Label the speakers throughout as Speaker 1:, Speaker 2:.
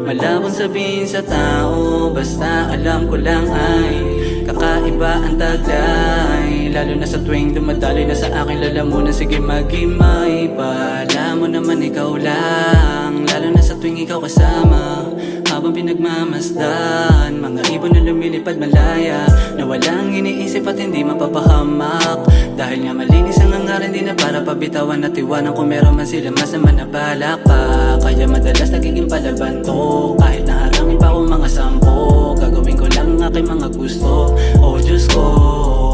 Speaker 1: Malabong sabihin sa tao, basta alam ko lang ay kakaiba ang taglay. Lalo na sa tuwing dumadaloy na sa akin lalamunan, sige maghimay pa. Alam mo naman ikaw lang, lalo na sa tuwing ikaw kasama. Habang pinagmamasdan, mga ibon na lumilipad malaya, na walang iniisip at hindi mapapahamak. Dahil nga malinis ang hangarin, di na para pabitawan at iwanan kung meron man sila masama na balak pa. Kaya madalas nagiging palaban to, kahit naharangin pa ako mga sampo. Gagawin ko lang ang aking mga gusto, oh Diyos ko.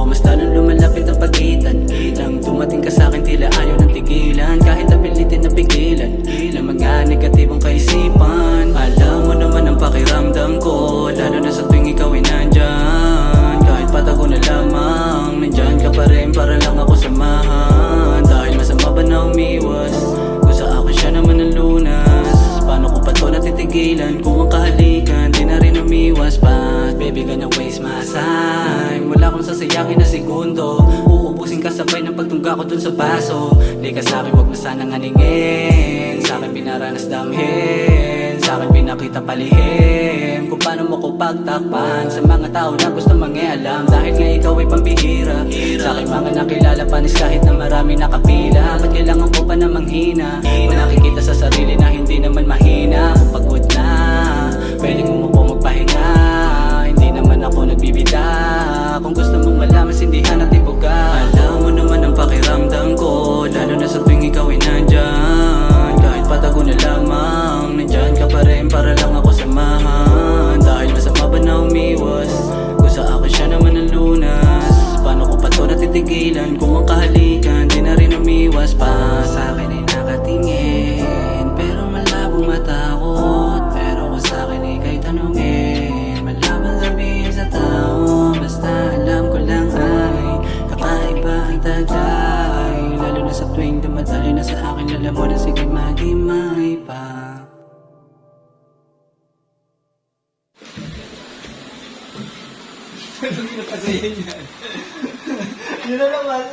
Speaker 1: Mas lalong lumalapit ang pagitan, nang dumating ka sa'kin tila ayaw ng tigilan. Kahit napilitin na pigilan ng mga negatibong kaisipan. Alam mo naman ang pakiramdam ko, lalo na sa tuwing ikaw ay nandyan. Kahit patago na lamang, nandyan ka pa rin para lang ako samahan. Dahil masama ba na umiwas, kung sa akin siya naman ang lunas. Paano ko pa to natitigilan, kung ang kahalikan di na rin umiwas pa. Baby, gonna waste my time, wala akong sasayakin na segundo. Uubusin ka sabay ng pagtungga ko dun sa baso. Di ka sa'kin, wag mo sanang aningin. Sa'kin pinaranas damhin, sa'kin pinakita palihim. Kung paano mo ko pagtakpan sa mga tao na gusto mangialam. Dahil nga ikaw ay pambihira, sa'kin mga nakilala panis kahit na marami nakapila. Ba't kailangan ko pa na manghina? Kung nakikita sa sarili na hindi naman mahina. Kung pagod na, pwedeng umupo magpahinga. Hindi naman ako nagbibida, kung gusto mong malaman sindihan at ibuga. Alam mo naman ang pakiramdam ko, lalo na sa tuwing ikaw ay nandyan. Kahit patago na lamang, nandyan ka pa rin para lang ako samahan. Dahil masama ba na umiwas, kung sa akin siya naman ang lunas. Paano ko pa to natitigilan, kung ang kahalikan di na rin umiwas pa. Sa akin ay nakatingin, pero malabong matakot. Pero kung sa akin ay kay tanungin, malabong sabihin sa tao, basta alam ko lang ay kakaiba ang taglay. Lalo na sa tuwing dumadali na sa akin, alam mo na sige maghimay pa.
Speaker 2: Ano yung napagayin yan? Yun na naman.